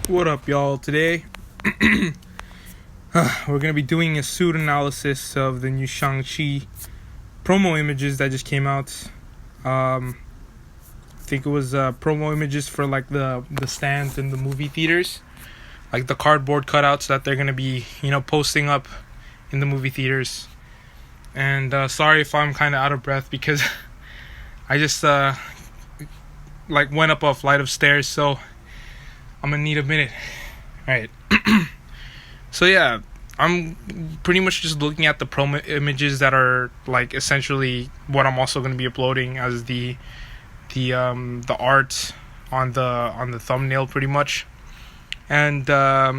What up, y'all? Today, we're gonna be doing a suit analysis of the new Shang-Chi promo images that just came out. I think it was promo images for like the stands in the movie theaters, like the cardboard cutouts that they're gonna be posting up in the movie theaters. And sorry if I'm kind of out of breath because I just went up a flight of stairs, so I'm gonna need a minute. Alright. So yeah, I'm pretty much just looking at the promo images that are like essentially what I'm also gonna be uploading as the art on the thumbnail pretty much. And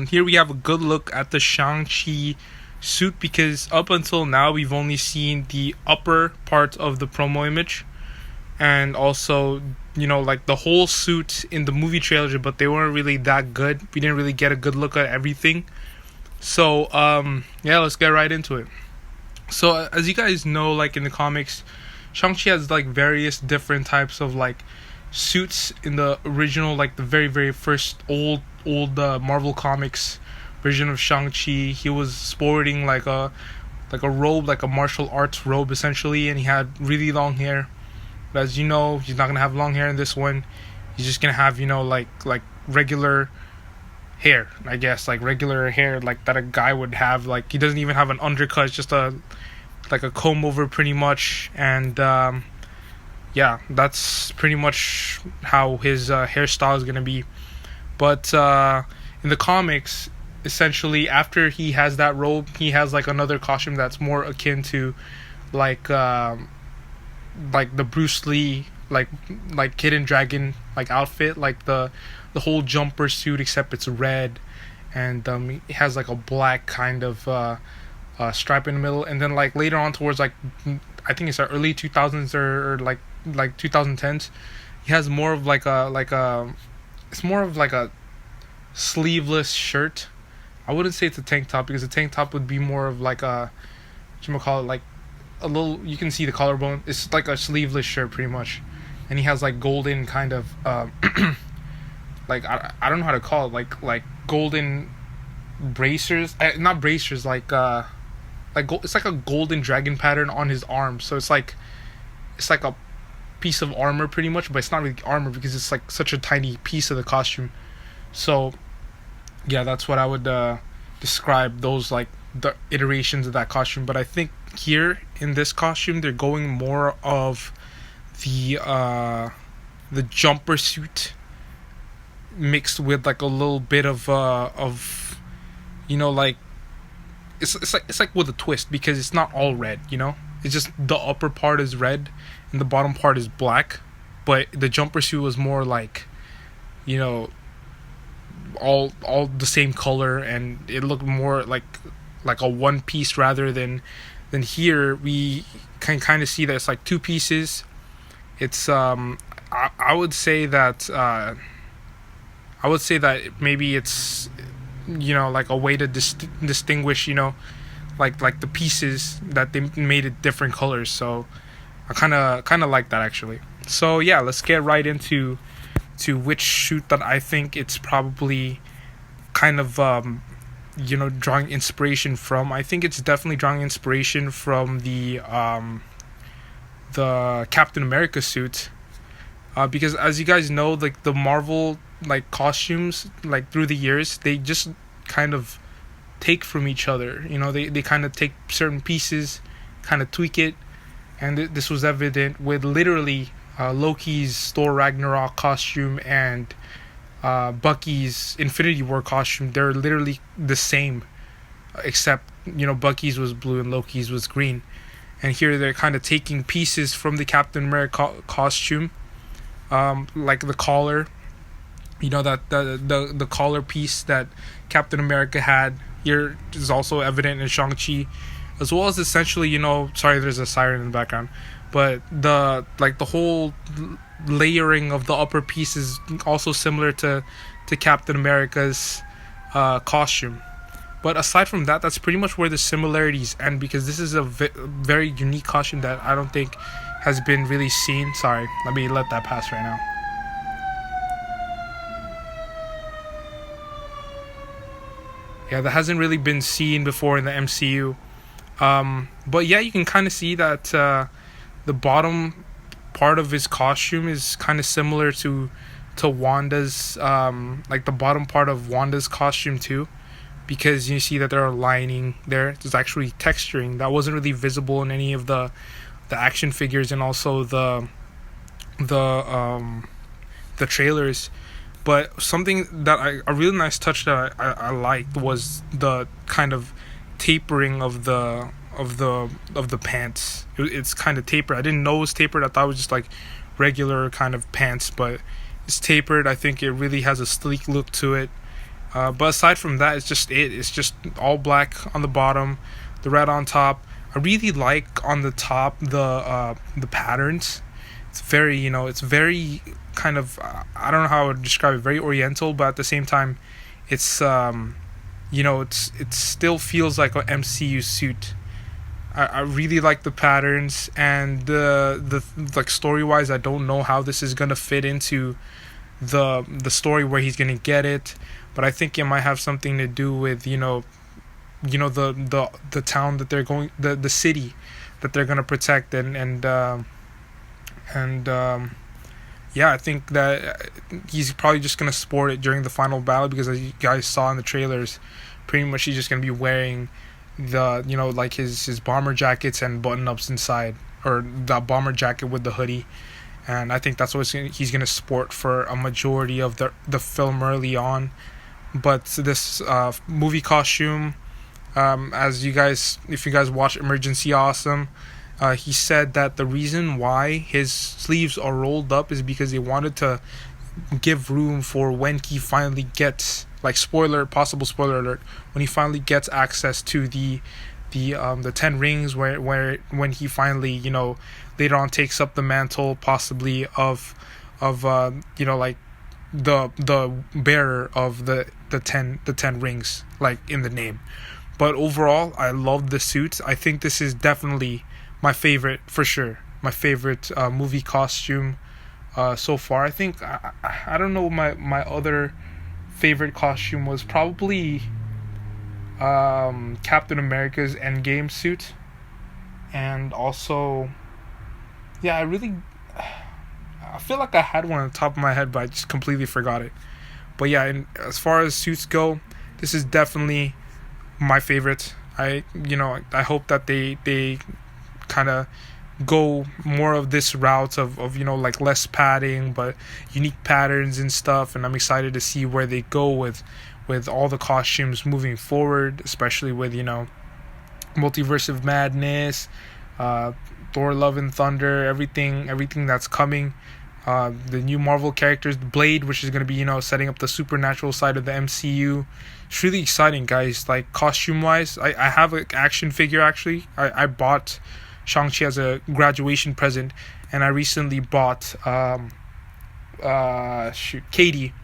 here we have a good look at the Shang-Chi suit, because up until now we've only seen the upper part of the promo image, and also like the whole suit in the movie trailer, but they weren't really that good. We didn't really get a good look at everything. So yeah, let's get right into it. So as you guys know, like in the comics, Shang-Chi has like various different types of like suits in the original, like the very first old Marvel Comics version of Shang-Chi. He was sporting like a robe, like a martial arts robe essentially, and he had really long hair. But as you know, he's not gonna have long hair in this one. He's just gonna have like regular hair, I guess, like regular hair like that a guy would have. Like he doesn't even have an undercut, it's just a comb over pretty much. And yeah, that's pretty much how his hairstyle is gonna be. But in the comics, essentially after he has that robe, he has like another costume that's more akin to like the Bruce Lee like Hidden Dragon like outfit, like the whole jumper suit, except it's red, and it has like a black kind of stripe in the middle. And then like later on towards like I think it's the early 2000s or like 2010s, he has more of it's more of like a sleeveless shirt. I wouldn't say it's a tank top, because a tank top would be more of like a like a little, you can see the collarbone. It's like a sleeveless shirt pretty much, and he has like golden kind of like I don't know how to call it, like golden bracers, not bracers, it's like a golden dragon pattern on his arm. So it's like a piece of armor pretty much, but it's not really armor because it's like such a tiny piece of the costume. So yeah, that's what I would describe those like the iterations of that costume. But I think here in this costume they're going more of the jumper suit mixed with like a little bit of like it's like with a twist, because it's not all red, it's just the upper part is red and the bottom part is black. But the jumper suit was more like all the same color, and it looked more like a one piece rather than here we can kind of see that it's like two pieces. It's I would say that maybe it's like a way to distinguish like the pieces that they made it different colors. So I kind of like that actually. So yeah, let's get right into which shoot that I think it's probably kind of drawing inspiration from. I think it's definitely drawing inspiration from the Captain America suit, because as you guys know, like the Marvel like costumes, like through the years, they just kind of take from each other. They kind of take certain pieces, kind of tweak it, and this was evident with literally Loki's Thor Ragnarok costume and Bucky's Infinity War costume. They're literally the same, except Bucky's was blue and Loki's was green. And here they're kind of taking pieces from the Captain America costume, like the collar, that the collar piece that Captain America had here is also evident in Shang-Chi, as well as essentially sorry, there's a siren in the background, but the whole layering of the upper piece is also similar to Captain America's costume. But aside from that, that's pretty much where the similarities end, because this is a very unique costume that I don't think has been really seen. Sorry, let me let that pass right now. Yeah, that hasn't really been seen before in the MCU. But yeah, you can kind of see that the bottom part of his costume is kind of similar to Wanda's, like the bottom part of Wanda's costume too, because you see that there are lining there. There's actually texturing that wasn't really visible in any of the action figures, and also the um the trailers. But something that a really nice touch that I liked was the kind of tapering of the pants. It's kind of tapered. I didn't know it was tapered. I thought it was just like regular kind of pants, but it's tapered. I think it really has a sleek look to it. But aside from that, it's just all black on the bottom, the red on top. I really like on the top the patterns. It's very, it's very kind of, I don't know how I would describe it, very oriental, but at the same time it's it still feels like an MCU suit. I really like the patterns, and the like story wise, I don't know how this is gonna fit into the story where he's gonna get it, but I think it might have something to do with the town that they're going, the city that they're gonna protect, and yeah, I think that he's probably just gonna sport it during the final battle, because as you guys saw in the trailers, pretty much he's just gonna be wearing the like his bomber jackets and button ups inside, or the bomber jacket with the hoodie, and I think that's what he's gonna sport for a majority of the film early on. But this movie costume, as you guys, if you guys watch Emergency Awesome, he said that the reason why his sleeves are rolled up is because they wanted to give room for when he finally gets, like, possible spoiler alert, when he finally gets access to the 10 rings, where when he finally later on takes up the mantle possibly of like the bearer of the 10 rings, like in the name. But overall, I love the suits. I think this is definitely my favorite, for sure. My favorite movie costume so far. I think I don't know, my other favorite costume was probably Captain America's Endgame suit, and also I feel like I had one on the top of my head, but I just completely forgot it. But yeah, and as far as suits go, this is definitely my favorite. I hope that they kind of go more of this route of like less padding but unique patterns and stuff, and I'm excited to see where they go with all the costumes moving forward, especially with Multiverse of Madness, Thor Love and Thunder, everything that's coming, the new Marvel characters, Blade, which is going to be setting up the supernatural side of the MCU. It's really exciting, guys. Like, costume wise, I have an action figure. Actually, I bought Shang-Chi as a graduation present, and I recently bought Katie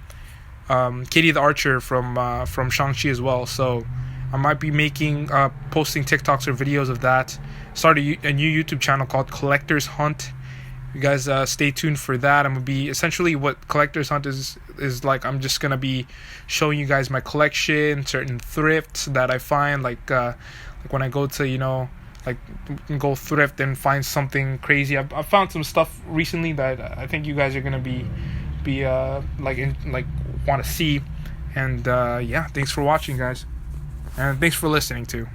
the Archer from Shang-Chi as well. So I might be posting TikToks or videos of that. Started a new YouTube channel called Collector's Hunt. You guys stay tuned for that. I'm gonna be, essentially what Collector's Hunt is like, I'm just gonna be showing you guys my collection, certain thrifts that I find, like when I go to like go thrift and find something crazy. I found some stuff recently that I think you guys are gonna be want to see. And yeah, thanks for watching, guys, and thanks for listening too.